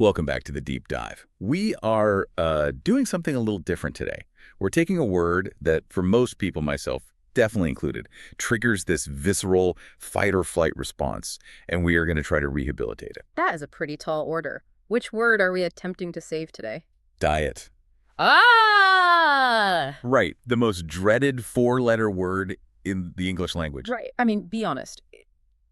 Welcome back to the deep dive. We are doing something a little different today. We're taking a word that, for most people, myself definitely included, triggers this visceral fight or flight response, and we are going to try to rehabilitate it. That is a pretty tall order. Which word are we attempting to save today? Diet. Ah! Right, the most dreaded four-letter word in the English language. Right. I mean, be honest.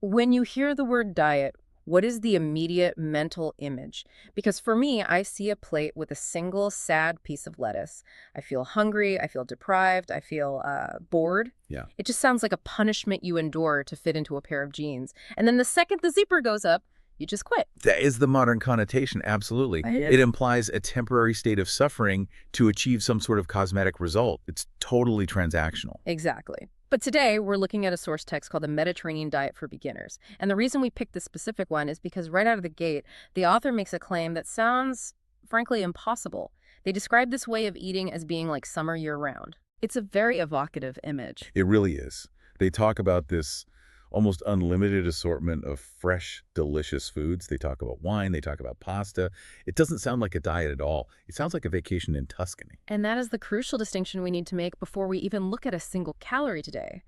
When you hear the word diet, what is the immediate mental image? Because for me, I see a plate with a single sad piece of lettuce. I feel hungry, I feel deprived, I feel bored. Yeah. It just sounds like a punishment you endure to fit into a pair of jeans. And then the second the zipper goes up, you just quit. That is the modern connotation, absolutely. Right. It implies a temporary state of suffering to achieve some sort of cosmetic result. It's totally transactional. Exactly. But today, we're looking at a source text called The Mediterranean Diet for Beginners. And the reason we picked this specific one is because right out of the gate, the author makes a claim that sounds, frankly, impossible. They describe this way of eating as being like summer year-round. It's a very evocative image. It really is. They talk about this almost unlimited assortment of fresh, delicious foods. They talk about wine. They talk about pasta. It doesn't sound like a diet at all. It sounds like a vacation in Tuscany. And that is the crucial distinction we need to make before we even look at a single calorie today.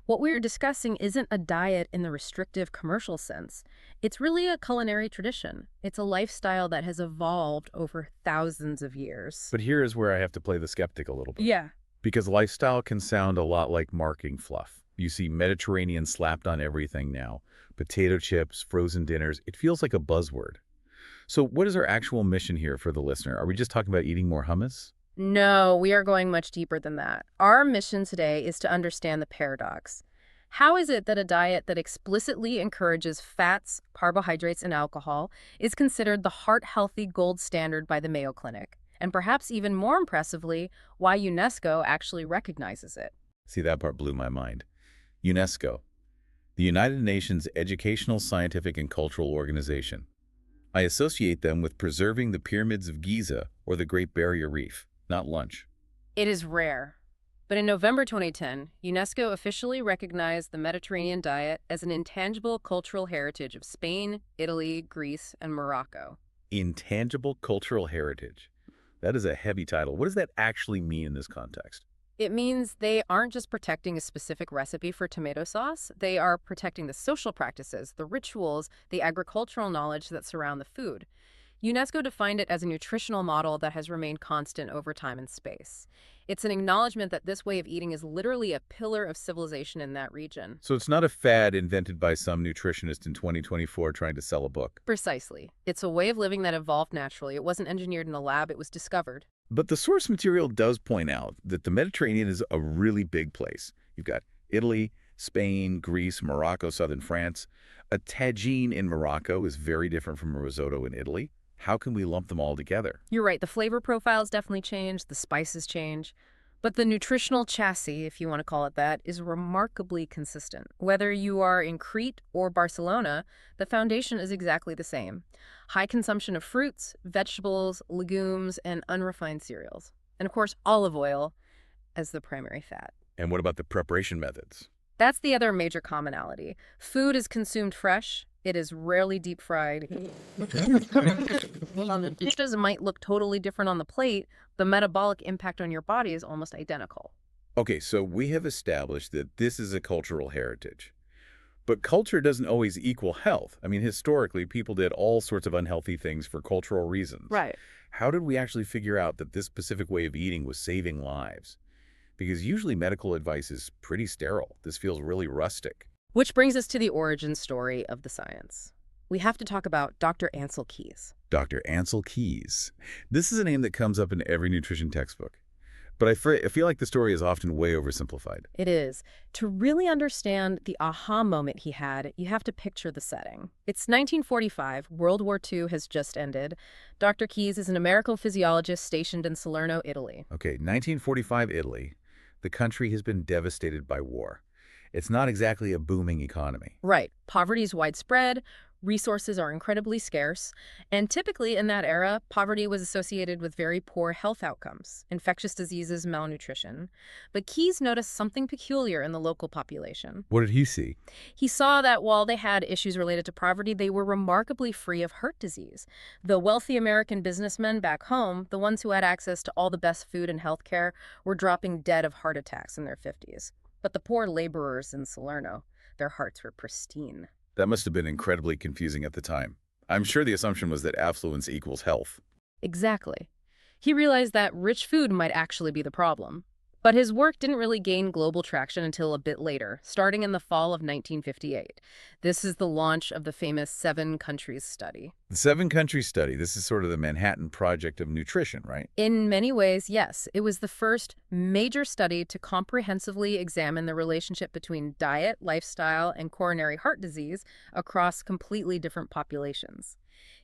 What we're discussing isn't a diet in the restrictive commercial sense. It's really a culinary tradition. It's a lifestyle that has evolved over thousands of years. But here is where I have to play the skeptic a little bit. Yeah. Because lifestyle can sound a lot like marketing fluff. You see Mediterranean slapped on everything now. Potato chips, frozen dinners. It feels like a buzzword. So what is our actual mission here for the listener? Are we just talking about eating more hummus? No, we are going much deeper than that. Our mission today is to understand the paradox. How is it that a diet that explicitly encourages fats, carbohydrates, and alcohol is considered the heart-healthy gold standard by the Mayo Clinic? And perhaps even more impressively, why UNESCO actually recognizes it. See, that part blew my mind. UNESCO, the United Nations Educational, Scientific, and Cultural Organization. I associate them with preserving the pyramids of Giza or the Great Barrier Reef, not lunch. It is rare. But in November 2010, UNESCO officially recognized the Mediterranean diet as an intangible cultural heritage of Spain, Italy, Greece, and Morocco. Intangible cultural heritage. That is a heavy title. What does that actually mean in this context? It means they aren't just protecting a specific recipe for tomato sauce, they are protecting the social practices, the rituals, the agricultural knowledge that surround the food. UNESCO defined it as a nutritional model that has remained constant over time and space. It's an acknowledgement that this way of eating is literally a pillar of civilization in that region. So it's not a fad invented by some nutritionist in 2024 trying to sell a book. Precisely. It's a way of living that evolved naturally. It wasn't engineered in a lab, it was discovered. But the source material does point out that the Mediterranean is a really big place. You've got Italy, Spain, Greece, Morocco, southern France. A tagine in Morocco is very different from a risotto in Italy. How can we lump them all together? You're right, the flavor profiles definitely change, the spices change. But the nutritional chassis, if you want to call it that, is remarkably consistent. Whether you are in Crete or Barcelona, the foundation is exactly the same. High consumption of fruits, vegetables, legumes, and unrefined cereals. And of course, olive oil as the primary fat. And what about the preparation methods? That's the other major commonality. Food is consumed fresh. It is rarely deep fried. Dishes might look totally different on the plate. The metabolic impact on your body is almost identical. Okay, so we have established that this is a cultural heritage. But culture doesn't always equal health. I mean, historically, people did all sorts of unhealthy things for cultural reasons. Right. How did we actually figure out that this specific way of eating was saving lives? Because usually medical advice is pretty sterile. This feels really rustic. Which brings us to the origin story of the science. We have to talk about Dr. Ansel Keys. Dr. Ansel Keys. This is a name that comes up in every nutrition textbook. But I feel like the story is often way oversimplified. It is. To really understand the aha moment he had, you have to picture the setting. It's 1945. World War II has just ended. Dr. Keys is an American physiologist stationed in Salerno, Italy. Okay, 1945 Italy. The country has been devastated by war. It's not exactly a booming economy. Right. Poverty is widespread. Resources are incredibly scarce, and typically in that era, poverty was associated with very poor health outcomes, infectious diseases, malnutrition. But Keyes noticed something peculiar in the local population. What did he see? He saw that while they had issues related to poverty, they were remarkably free of heart disease. The wealthy American businessmen back home, the ones who had access to all the best food and health care, were dropping dead of heart attacks in their 50s. But the poor laborers in Salerno, their hearts were pristine. That must have been incredibly confusing at the time. I'm sure the assumption was that affluence equals health. Exactly. He realized that rich food might actually be the problem. But his work didn't really gain global traction until a bit later, starting in the fall of 1958. This is the launch of the famous Seven Countries Study. The Seven Countries Study, this is sort of the Manhattan Project of nutrition, right? In many ways, yes. It was the first major study to comprehensively examine the relationship between diet, lifestyle, and coronary heart disease across completely different populations.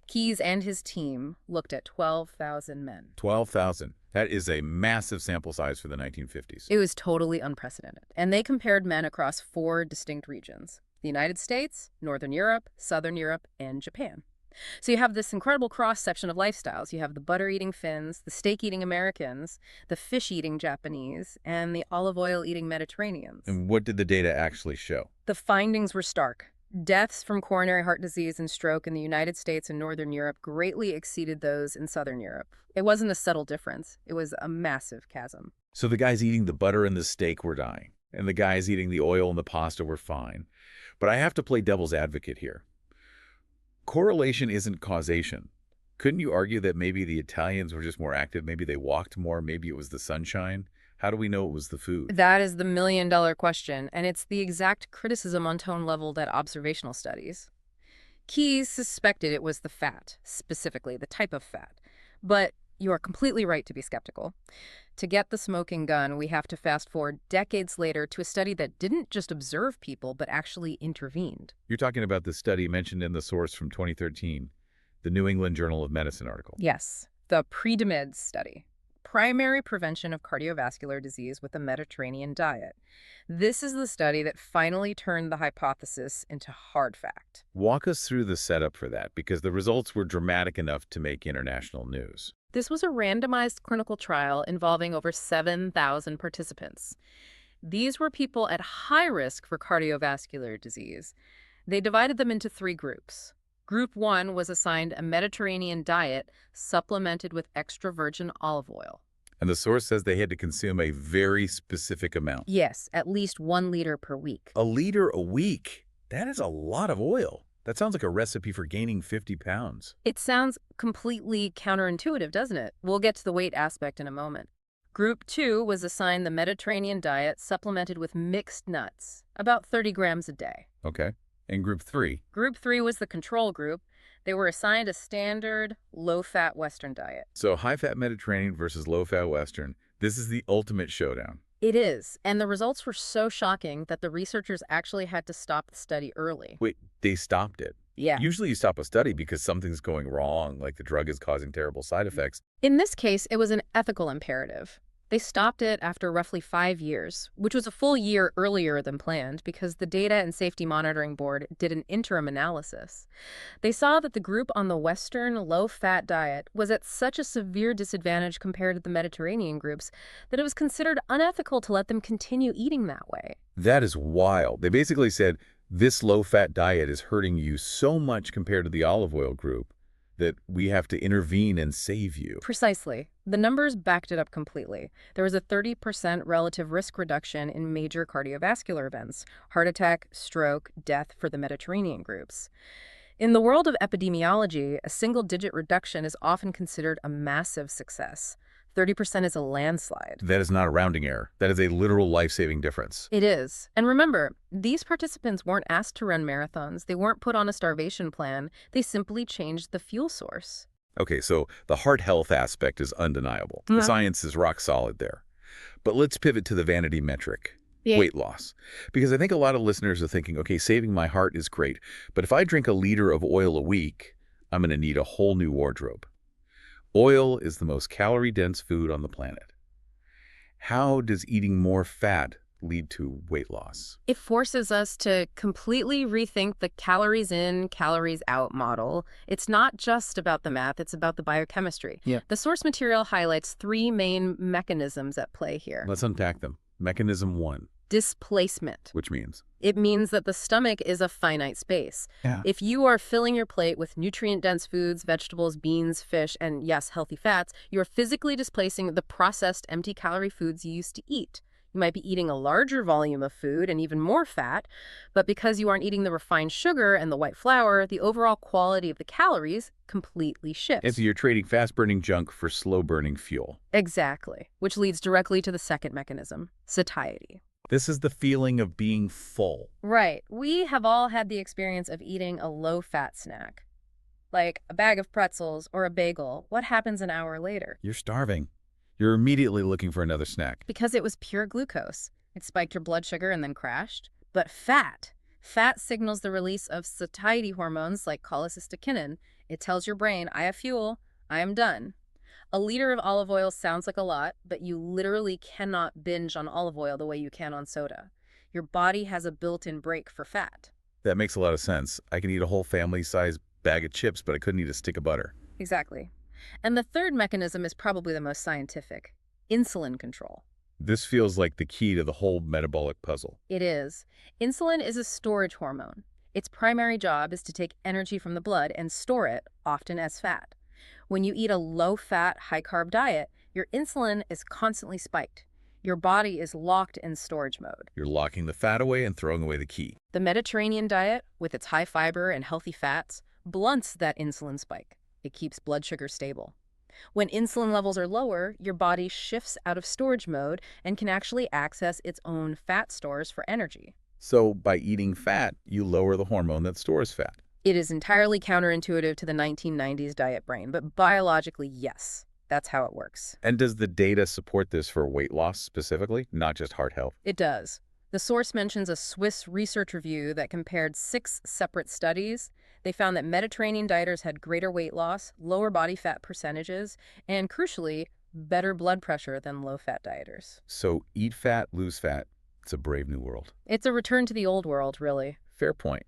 Keyes and his team looked at 12,000 men. 12,000. That is a massive sample size for the 1950s. It was totally unprecedented. And they compared men across 4 distinct regions: the United States, Northern Europe, Southern Europe, and Japan. So you have this incredible cross-section of lifestyles. You have the butter-eating Finns, the steak-eating Americans, the fish-eating Japanese, and the olive oil-eating Mediterraneans. And what did the data actually show? The findings were stark. Deaths from coronary heart disease and stroke in the United States and Northern Europe greatly exceeded those in Southern Europe. It wasn't a subtle difference. It was a massive chasm. So the guys eating the butter and the steak were dying, and the guys eating the oil and the pasta were fine. But I have to play devil's advocate here. Correlation isn't causation. Couldn't you argue that maybe the Italians were just more active, maybe they walked more, maybe it was the sunshine? How do we know it was the food? That is the million-dollar question, and it's the exact criticism on tone leveled at observational studies. Keyes suspected it was the fat, specifically the type of fat. But you are completely right to be skeptical. To get the smoking gun, we have to fast forward decades later to a study that didn't just observe people, but actually intervened. You're talking about the study mentioned in the source from 2013, the New England Journal of Medicine article. Yes, the PREDIMED study. Primary prevention of cardiovascular disease with a Mediterranean diet. This is the study that finally turned the hypothesis into hard fact. Walk us through the setup for that, because the results were dramatic enough to make international news. This was a randomized clinical trial involving over 7,000 participants. These were people at high risk for cardiovascular disease. They divided them into 3 groups. Group 1 was assigned a Mediterranean diet supplemented with extra virgin olive oil. And the source says they had to consume a very specific amount. Yes, at least 1 liter per week. A liter a week? That is a lot of oil. That sounds like a recipe for gaining 50 pounds. It sounds completely counterintuitive, doesn't it? We'll get to the weight aspect in a moment. Group 2 was assigned the Mediterranean diet supplemented with mixed nuts, about 30 grams a day. Okay. And group 3? Group 3 was the control group. They were assigned a standard, low-fat Western diet. So high-fat Mediterranean versus low-fat Western. This is the ultimate showdown. It is, and the results were so shocking that the researchers actually had to stop the study early. Wait, they stopped it? Yeah. Usually you stop a study because something's going wrong, like the drug is causing terrible side effects. In this case, it was an ethical imperative. They stopped it after roughly 5 years, which was a full year earlier than planned because the Data and Safety Monitoring Board did an interim analysis. They saw that the group on the Western low-fat diet was at such a severe disadvantage compared to the Mediterranean groups that it was considered unethical to let them continue eating that way. That is wild. They basically said, this low-fat diet is hurting you so much compared to the olive oil group that we have to intervene and save you. Precisely. The numbers backed it up completely. There was a 30% relative risk reduction in major cardiovascular events: heart attack, stroke, death for the Mediterranean groups. In the world of epidemiology, a single-digit reduction is often considered a massive success. 30% is a landslide. That is not a rounding error. That is a literal life-saving difference. It is. And remember, these participants weren't asked to run marathons. They weren't put on a starvation plan. They simply changed the fuel source. Okay, so the heart health aspect is undeniable. Yeah. The science is rock solid there. But let's pivot to the vanity metric, Yeah. weight loss. Because I think a lot of listeners are thinking, okay, saving my heart is great, but if I drink a liter of oil a week, I'm going to need a whole new wardrobe. Oil is the most calorie-dense food on the planet. How does eating more fat lead to weight loss? It forces us to completely rethink the calories in, calories out model. It's not just about the math, it's about the biochemistry. Yeah. The source material highlights three main mechanisms at play here. Let's unpack them. Mechanism 1, Displacement. which means? It means that the stomach is a finite space. Yeah. If you are filling your plate with nutrient-dense foods, vegetables, beans, fish, and yes, healthy fats, you're physically displacing the processed empty-calorie foods you used to eat. You might be eating a larger volume of food and even more fat, but because you aren't eating the refined sugar and the white flour, the overall quality of the calories completely shifts. And so you're trading fast-burning junk for slow-burning fuel. Exactly, which leads directly to the second mechanism, satiety. This is the feeling of being full. Right. We have all had the experience of eating a low-fat snack, like a bag of pretzels or a bagel. What happens an hour later? You're starving. You're immediately looking for another snack. Because it was pure glucose. It spiked your blood sugar and then crashed. But fat signals the release of satiety hormones like cholecystokinin. It tells your brain, I have fuel, I am done. A liter of olive oil sounds like a lot, but you literally cannot binge on olive oil the way you can on soda. Your body has a built-in brake for fat. That makes a lot of sense. I can eat a whole family-sized bag of chips, but I couldn't eat a stick of butter. Exactly. And the third mechanism is probably the most scientific, insulin control. This feels like the key to the whole metabolic puzzle. It is. Insulin is a storage hormone. Its primary job is to take energy from the blood and store it, often as fat. When you eat a low-fat, high-carb diet, your insulin is constantly spiked. Your body is locked in storage mode. You're locking the fat away and throwing away the key. The Mediterranean diet, with its high fiber and healthy fats, blunts that insulin spike. It keeps blood sugar stable. When insulin levels are lower, your body shifts out of storage mode and can actually access its own fat stores for energy. So by eating fat, you lower the hormone that stores fat. It is entirely counterintuitive to the 1990s diet brain, but biologically, yes, that's how it works. And does the data support this for weight loss specifically, not just heart health? It does. The source mentions a Swiss research review that compared 6 separate studies. They found that Mediterranean dieters had greater weight loss, lower body fat percentages, and crucially, better blood pressure than low-fat dieters. So eat fat, lose fat. It's a brave new world. It's a return to the old world, really. Fair point.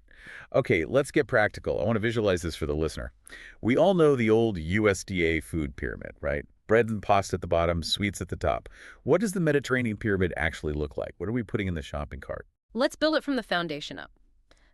Okay, let's get practical. I want to visualize this for the listener. We all know the old USDA food pyramid, right? Bread and pasta at the bottom, sweets at the top. What does the Mediterranean pyramid actually look like? What are we putting in the shopping cart? Let's build it from the foundation up.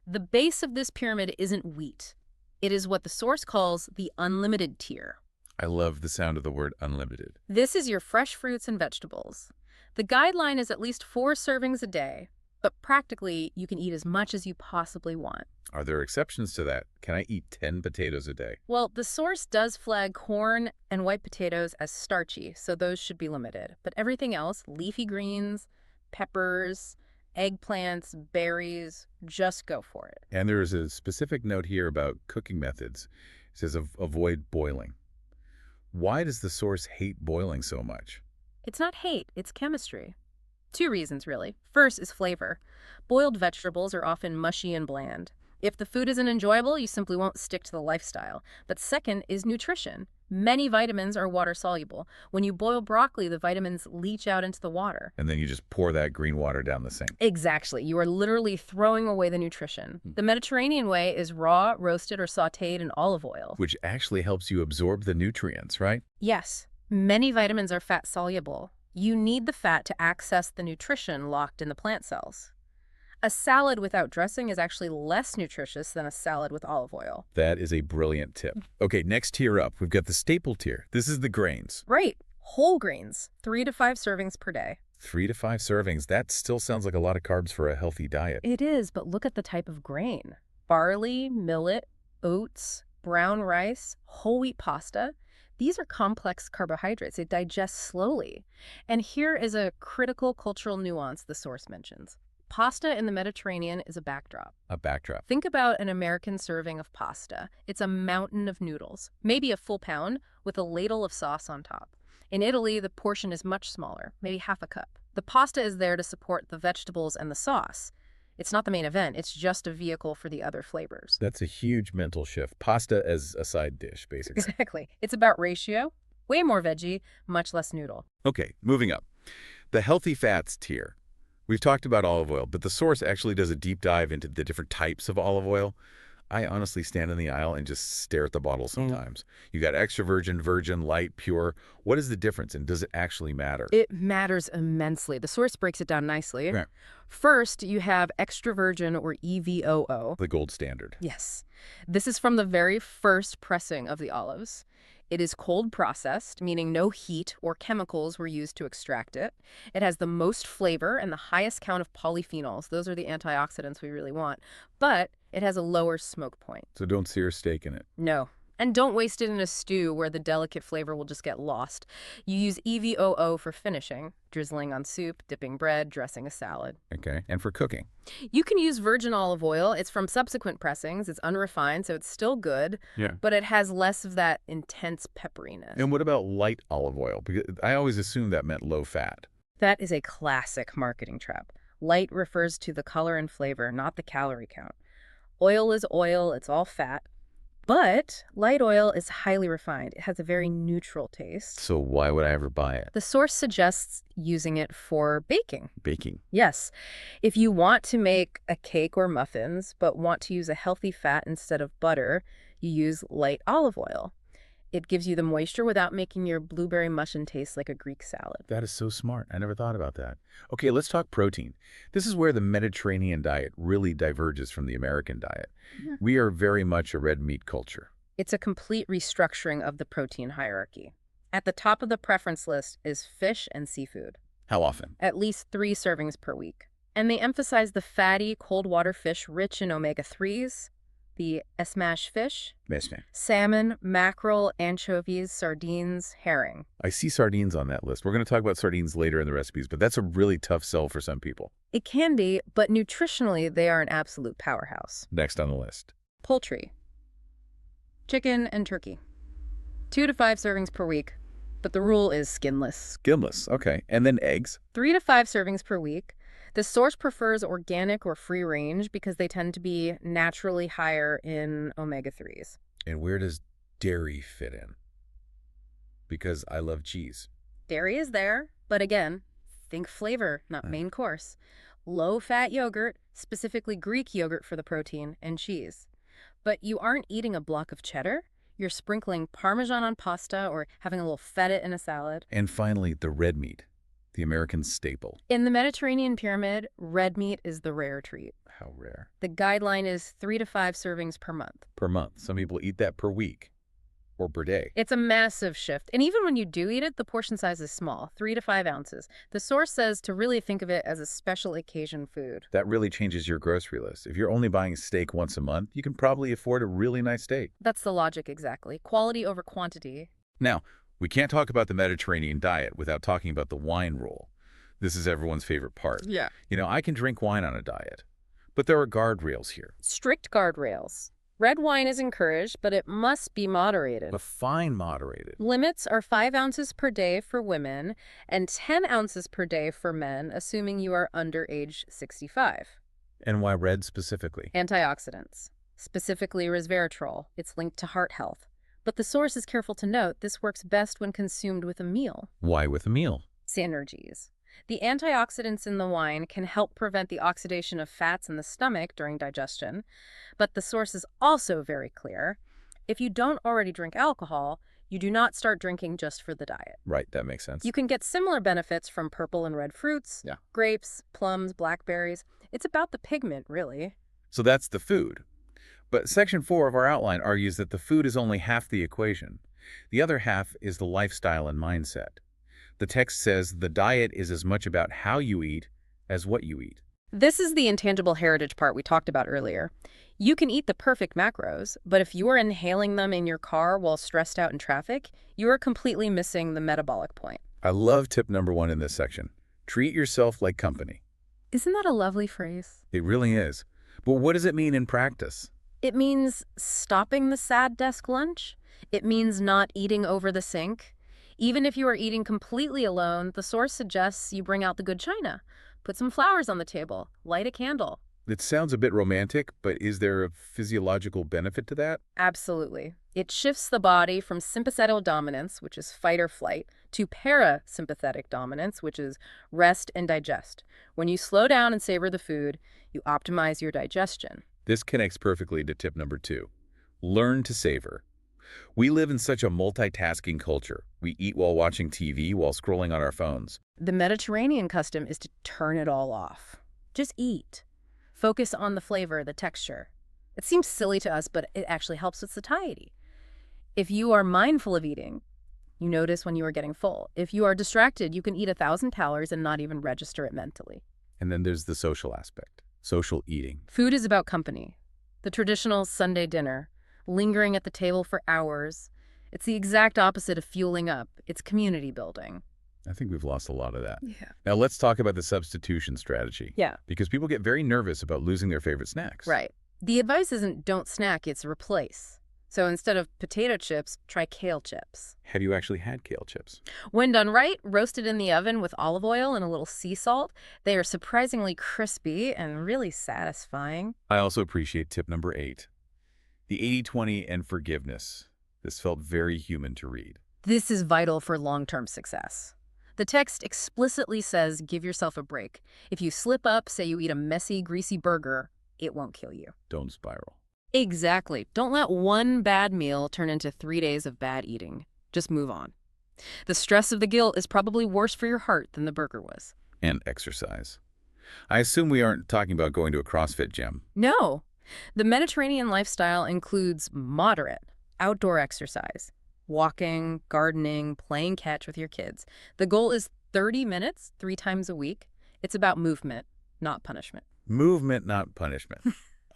The base of this pyramid isn't wheat. It is what the source calls the unlimited tier. I love the sound of the word unlimited. This is your fresh fruits and vegetables. The guideline is at least 4 servings a day, but practically you can eat as much as you possibly want. Are there exceptions to that? Can I eat 10 potatoes a day? Well, the source does flag corn and white potatoes as starchy, so those should be limited. But everything else, leafy greens, peppers, eggplants, berries, just go for it. And there is a specific note here about cooking methods. It says avoid boiling. Why does the source hate boiling so much? It's not hate, it's chemistry. 2 reasons, really. First is flavor. Boiled vegetables are often mushy and bland. If the food isn't enjoyable, you simply won't stick to the lifestyle. But second is nutrition. Many vitamins are water-soluble. When you boil broccoli, the vitamins leach out into the water. And then you just pour that green water down the sink. Exactly. You are literally throwing away the nutrition. The Mediterranean way is raw, roasted, or sautéed in olive oil. Which actually helps you absorb the nutrients, right? Yes. Many vitamins are fat-soluble. You need the fat to access the nutrition locked in the plant cells. A salad without dressing is actually less nutritious than a salad with olive oil. That is a brilliant tip. Okay, next tier up, we've got the staple tier. This is the grains. Right. Whole grains. 3 to 5 servings per day. 3 to 5 servings. That still sounds like a lot of carbs for a healthy diet. It is, but look at the type of grain. Barley, millet, oats, brown rice, whole wheat pasta. These are complex carbohydrates. They digest slowly. And here is a critical cultural nuance the source mentions. Pasta in the Mediterranean is a backdrop. A backdrop. Think about an American serving of pasta. It's a mountain of noodles, maybe a full pound, with a ladle of sauce on top. In Italy, the portion is much smaller, maybe half a cup. The pasta is there to support the vegetables and the sauce. It's not the main event, it's just a vehicle for the other flavors. That's a huge mental shift. Pasta as a side dish, basically. Exactly. It's about ratio. Way more veggie, much less noodle. Okay, moving up. The healthy fats tier. We've talked about olive oil, but the source actually does a deep dive into the different types of olive oil. I honestly stand in the aisle and just stare at the bottle sometimes. You got extra virgin, virgin, light, pure. What is the difference, and does it actually matter? It matters immensely. The source breaks it down nicely. Right. First, you have extra virgin or EVOO. The gold standard. Yes. This is from the very first pressing of the olives. It is cold processed, meaning no heat or chemicals were used to extract it. It has the most flavor and the highest count of polyphenols. Those are the antioxidants we really want. But it has a lower smoke point. So don't sear steak in it. No. And don't waste it in a stew where the delicate flavor will just get lost. You use EVOO for finishing, drizzling on soup, dipping bread, dressing a salad. Okay. And for cooking. You can use virgin olive oil. It's from subsequent pressings. It's unrefined, so it's still good. Yeah. But it has less of that intense pepperiness. And what about light olive oil? Because I always assumed that meant low fat. That is a classic marketing trap. Light refers to the color and flavor, not the calorie count. Oil is oil. It's all fat. But light oil is highly refined. It has a very neutral taste. So why would I ever buy it? The source suggests using it for baking. Baking. Yes. If you want to make a cake or muffins, but want to use a healthy fat instead of butter, you use light olive oil. It gives you the moisture without making your blueberry muffin taste like a Greek salad. That is so smart. I never thought about that. Okay, let's talk protein. This is where the Mediterranean diet really diverges from the American diet. Yeah. We are very much a red meat culture. It's a complete restructuring of the protein hierarchy. At the top of the preference list is fish and seafood. How often? At least 3 servings per week. And they emphasize the fatty, cold water fish rich in omega-3s, the smash fish, salmon, mackerel, anchovies, sardines, herring. I see sardines on that list. We're going to talk about sardines later in the recipes, but that's a really tough sell for some people. It can be, but nutritionally, they are an absolute powerhouse. Next on the list. Poultry. Chicken and turkey. 2 to 5 servings per week, but the rule is skinless. Skinless, okay. And then eggs. 3 to 5 servings per week. The source prefers organic or free range because they tend to be naturally higher in omega-3s. And where does dairy fit in? Because I love cheese. Dairy is there, but again, think flavor, not main course. Low-fat yogurt, specifically Greek yogurt for the protein, and cheese. But you aren't eating a block of cheddar. You're sprinkling Parmesan on pasta or having a little feta in a salad. And finally, the red meat, the American staple. In the Mediterranean pyramid, red meat is the rare treat. How rare? The guideline is 3 to 5 servings per month. Per month. Some people eat that per week or per day. It's a massive shift. And even when you do eat it, the portion size is small, 3 to 5 ounces. The source says to really think of it as a special occasion food. That really changes your grocery list. If you're only buying steak once a month, you can probably afford a really nice steak. That's the logic exactly. Quality over quantity. Now, we can't talk about the Mediterranean diet without talking about the wine rule. This is everyone's favorite part. Yeah. You know, I can drink wine on a diet, but there are guardrails here. Strict guardrails. Red wine is encouraged, but it must be moderated. But fine moderated. Limits are 5 ounces per day for women and 10 ounces per day for men, assuming you are under age 65. And why red specifically? Antioxidants, specifically resveratrol. It's linked to heart health. But the source is careful to note this works best when consumed with a meal. Why with a meal? Synergies. The antioxidants in the wine can help prevent the oxidation of fats in the stomach during digestion, but the source is also very clear. If you don't already drink alcohol, you do not start drinking just for the diet. Right, that makes sense. You can get similar benefits from purple and red fruits, grapes, plums, blackberries. It's about the pigment, really. So that's the food. But Section 4 of our outline argues that the food is only half the equation. The other half is the lifestyle and mindset. The text says the diet is as much about how you eat as what you eat. This is the intangible heritage part we talked about earlier. You can eat the perfect macros, but if you are inhaling them in your car while stressed out in traffic, you are completely missing the metabolic point. I love tip number 1 in this section. Treat yourself like company. Isn't that a lovely phrase? It really is. But what does it mean in practice? It means stopping the sad desk lunch. It means not eating over the sink. Even if you are eating completely alone, the source suggests you bring out the good china. Put some flowers on the table. Light a candle. It sounds a bit romantic, but is there a physiological benefit to that? Absolutely. It shifts the body from sympathetic dominance, which is fight or flight, to parasympathetic dominance, which is rest and digest. When you slow down and savor the food, you optimize your digestion. This connects perfectly to tip number 2. Learn to savor. We live in such a multitasking culture. We eat while watching TV, while scrolling on our phones. The Mediterranean custom is to turn it all off. Just eat. Focus on the flavor, the texture. It seems silly to us, but it actually helps with satiety. If you are mindful of eating, you notice when you are getting full. If you are distracted, you can eat 1,000 calories and not even register it mentally. And then there's the social aspect, social eating. Food is about company. The traditional Sunday dinner, lingering at the table for hours. It's the exact opposite of fueling up. It's community building. I think we've lost a lot of that. Yeah. Now let's talk about the substitution strategy. Yeah. Because people get very nervous about losing their favorite snacks. Right. The advice isn't don't snack, it's replace. So instead of potato chips, try kale chips. Have you actually had kale chips? When done right, roasted in the oven with olive oil and a little sea salt, they are surprisingly crispy and really satisfying. I also appreciate tip number 8. The 80-20 and forgiveness. This felt very human to read. This is vital for long-term success. The text explicitly says give yourself a break. If you slip up, say you eat a messy, greasy burger, it won't kill you. Don't spiral. Exactly. Don't let one bad meal turn into 3 days of bad eating. Just move on. The stress of the guilt is probably worse for your heart than the burger was. And exercise. I assume we aren't talking about going to a CrossFit gym. No. The Mediterranean lifestyle includes moderate outdoor exercise. Walking, gardening, playing catch with your kids. The goal is 30 minutes, 3 times a week. It's about movement, not punishment. Movement, not punishment.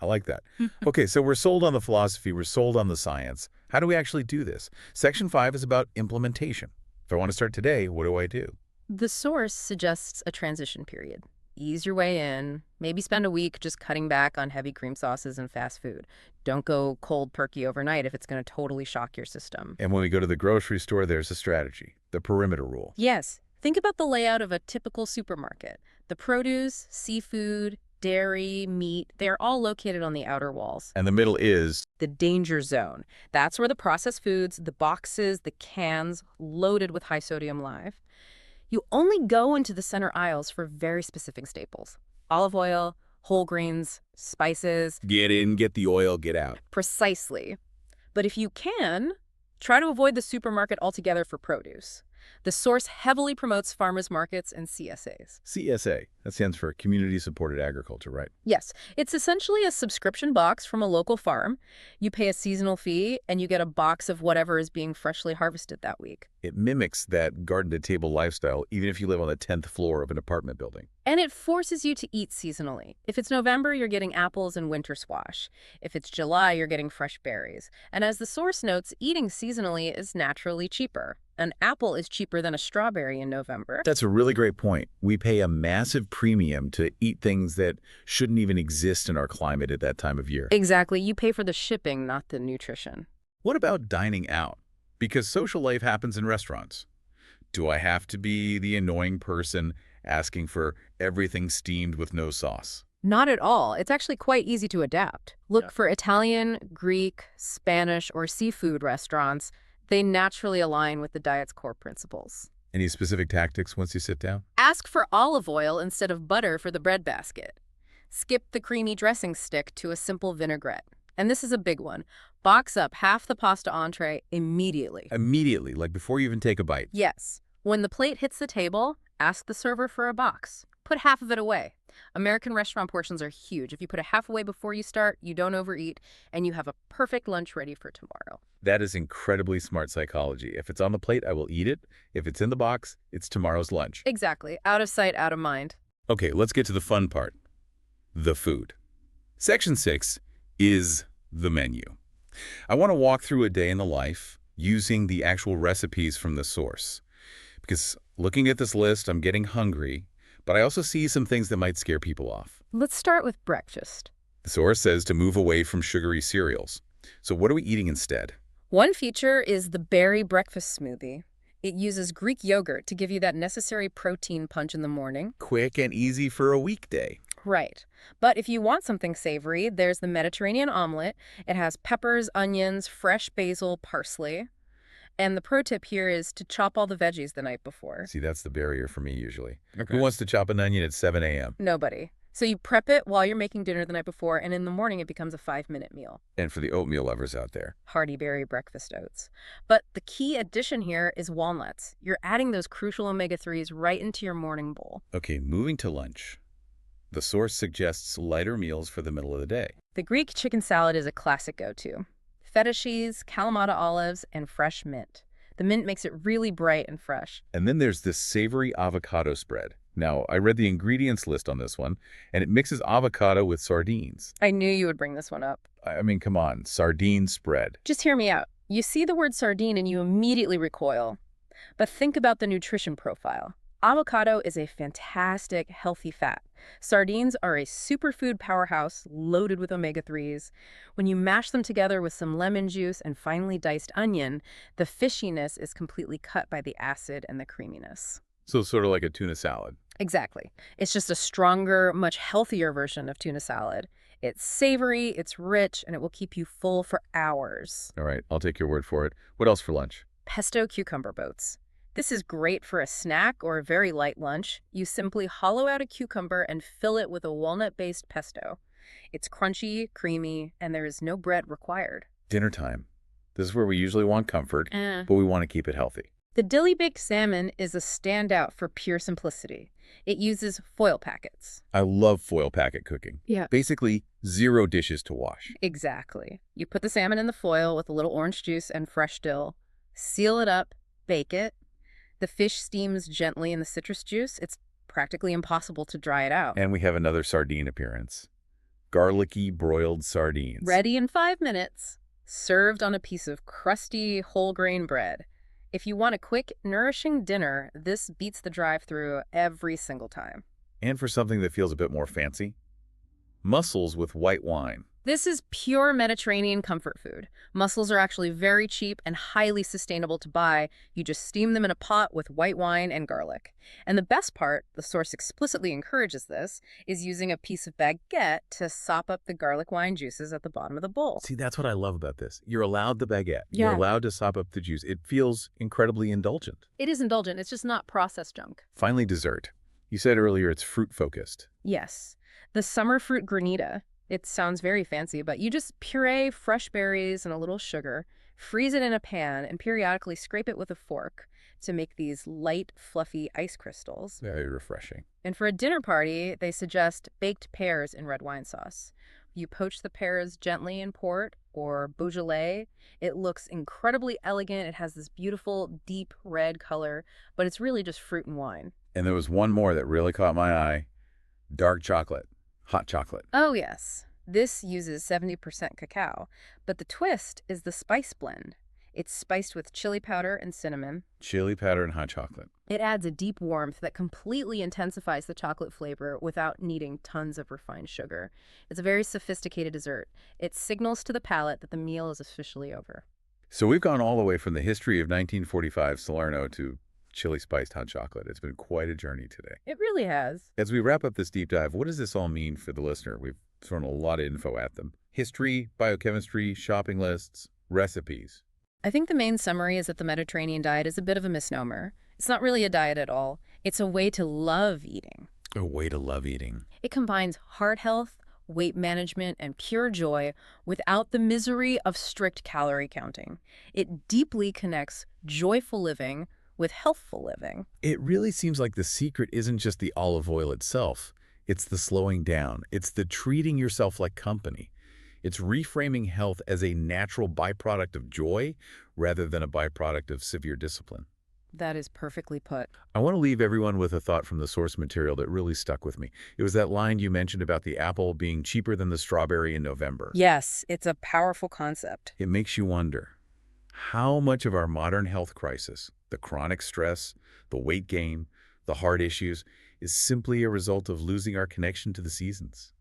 I like that. Okay, so we're sold on the philosophy, we're sold on the science. How do we actually do this? Section 5 is about implementation. If I want to start today, what do I do? The source suggests a transition period. Ease your way in. Maybe spend a week just cutting back on heavy cream sauces and fast food. Don't go cold turkey overnight if it's going to totally shock your system. And when we go to the grocery store, there's a strategy, the perimeter rule. Yes. Think about the layout of a typical supermarket. The produce, seafood, dairy, meat, they're all located on the outer walls. And the middle is The danger zone. That's where the processed foods, the boxes, the cans, loaded with high-sodium live. You only go into the center aisles for very specific staples. Olive oil, whole grains, spices. get in, get the oil, get out. Precisely. But if you can, try to avoid the supermarket altogether for produce. The source heavily promotes farmers markets and CSAs. CSA, that stands for Community Supported Agriculture, right? Yes, it's essentially a subscription box from a local farm. You pay a seasonal fee, and you get a box of whatever is being freshly harvested that week. It mimics that garden-to-table lifestyle, even if you live on the 10th floor of an apartment building. And it forces you to eat seasonally. If it's November, you're getting apples and winter squash. If it's July, you're getting fresh berries. And as the source notes, eating seasonally is naturally cheaper. An apple is cheaper than a strawberry in November. That's a really great point. We pay a massive premium to eat things that shouldn't even exist in our climate at that time of year. Exactly. You pay for the shipping, not the nutrition. What about dining out? Because social life happens in restaurants. Do I have to be the annoying person asking for everything steamed with no sauce? Not at all. It's actually quite easy to adapt. Look Yeah. for Italian, Greek, Spanish, or seafood restaurants. They naturally align with the diet's core principles. Any specific tactics once you sit down? Ask for olive oil instead of butter for the bread basket. Skip the creamy dressing stick to a simple vinaigrette. And this is a big one. Box up half the pasta entree immediately. Immediately, like before you even take a bite. Yes. When the plate hits the table, ask the server for a box. Put half of it away. American restaurant portions are huge. If you put a half away before you start, you don't overeat, and you have a perfect lunch ready for tomorrow. That is incredibly smart psychology. If it's on the plate, I will eat it. If it's in the box, it's tomorrow's lunch. Exactly. Out of sight, out of mind. Okay, let's get to the fun part. The food. Section 6 is the menu. I want to walk through a day in the life using the actual recipes from the source. Because looking at this list, I'm getting hungry, but I also see some things that might scare people off. Let's start with breakfast. The source says to move away from sugary cereals. So what are we eating instead? One feature is the berry breakfast smoothie. It uses Greek yogurt to give you that necessary protein punch in the morning. Quick and easy for a weekday. Right. But if you want something savory, there's the Mediterranean omelet. It has peppers, onions, fresh basil, parsley. And the pro tip here is to chop all the veggies the night before. See, that's the barrier for me usually. Okay. Who wants to chop an onion at 7 a.m.? Nobody. So you prep it while you're making dinner the night before, and in the morning it becomes a 5-minute meal. And for the oatmeal lovers out there. Hearty berry breakfast oats. But the key addition here is walnuts. You're adding those crucial omega-3s right into your morning bowl. Okay, moving to lunch. The source suggests lighter meals for the middle of the day. The Greek chicken salad is a classic go-to. Feta cheese, Kalamata olives, and fresh mint. The mint makes it really bright and fresh. And then there's this savory avocado spread. Now, I read the ingredients list on this one, and it mixes avocado with sardines. I knew you would bring this one up. I mean, come on, sardine spread. Just hear me out. You see the word sardine and you immediately recoil. But think about the nutrition profile. Avocado is a fantastic, healthy fat. Sardines are a superfood powerhouse loaded with omega-3s. When you mash them together with some lemon juice and finely diced onion, the fishiness is completely cut by the acid and the creaminess. So sort of like a tuna salad. Exactly. It's just a stronger, much healthier version of tuna salad. It's savory, it's rich, and it will keep you full for hours. All right, I'll take your word for it. What else for lunch? Pesto cucumber boats. This is great for a snack or a very light lunch. You simply hollow out a cucumber and fill it with a walnut-based pesto. It's crunchy, creamy, and there is no bread required. Dinner time. This is where we usually want comfort, but we want to keep it healthy. The dilly baked salmon is a standout for pure simplicity. It uses foil packets. I love foil packet cooking. Yeah. Basically, 0 dishes to wash. Exactly. You put the salmon in the foil with a little orange juice and fresh dill, seal it up, bake it. The fish steams gently in the citrus juice. It's practically impossible to dry it out. And we have another sardine appearance. Garlicky broiled sardines. Ready in 5 minutes. Served on a piece of crusty whole grain bread. If you want a quick, nourishing dinner, this beats the drive-thru every single time. And for something that feels a bit more fancy, mussels with white wine. This is pure Mediterranean comfort food. Mussels are actually very cheap and highly sustainable to buy. You just steam them in a pot with white wine and garlic. And the best part, the source explicitly encourages this, is using a piece of baguette to sop up the garlic wine juices at the bottom of the bowl. See, that's what I love about this. You're allowed the baguette. Yeah. You're allowed to sop up the juice. It feels incredibly indulgent. It is indulgent. It's just not processed junk. Finally, dessert. You said earlier it's fruit-focused. Yes. The summer fruit granita. It sounds very fancy, but you just puree fresh berries and a little sugar, freeze it in a pan, and periodically scrape it with a fork to make these light, fluffy ice crystals. Very refreshing. And for a dinner party, they suggest baked pears in red wine sauce. You poach the pears gently in port or Beaujolais. It looks incredibly elegant. It has this beautiful, deep red color, but it's really just fruit and wine. And there was one more that really caught my eye. Dark chocolate. Hot chocolate. Oh, yes. This uses 70% cacao, but the twist is the spice blend. It's spiced with chili powder and cinnamon. Chili powder and hot chocolate. It adds a deep warmth that completely intensifies the chocolate flavor without needing tons of refined sugar. It's a very sophisticated dessert. It signals to the palate that the meal is officially over. So we've gone all the way from the history of 1945 Salerno to chili spiced hot chocolate. It's been quite a journey today. It really has. As we wrap up this deep dive, what does this all mean for the listener? We've thrown a lot of info at them. History, biochemistry, shopping lists, recipes. I think the main summary is that the Mediterranean diet is a bit of a misnomer. It's not really a diet at all. It's a way to love eating. A way to love eating. It combines heart health, weight management, and pure joy without the misery of strict calorie counting. It deeply connects joyful living with healthful living. It really seems like the secret isn't just the olive oil itself. It's the slowing down. It's the treating yourself like company. It's reframing health as a natural byproduct of joy rather than a byproduct of severe discipline. That is perfectly put. I want to leave everyone with a thought from the source material that really stuck with me. It was that line you mentioned about the apple being cheaper than the strawberry in November. Yes, it's a powerful concept. It makes you wonder, how much of our modern health crisis, the chronic stress, the weight gain, the heart issues, is simply a result of losing our connection to the seasons?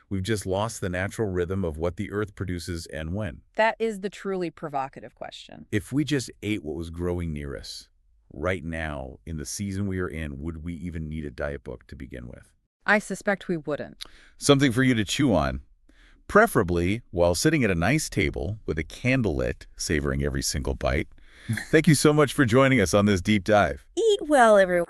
We've just lost the natural rhythm of what the earth produces and when. That is the truly provocative question. If we just ate what was growing near us, right now, in the season we are in, would we even need a diet book to begin with? I suspect we wouldn't. Something for you to chew on, preferably while sitting at a nice table with a candle lit, savoring every single bite. Thank you so much for joining us on this deep dive. Eat well, everyone.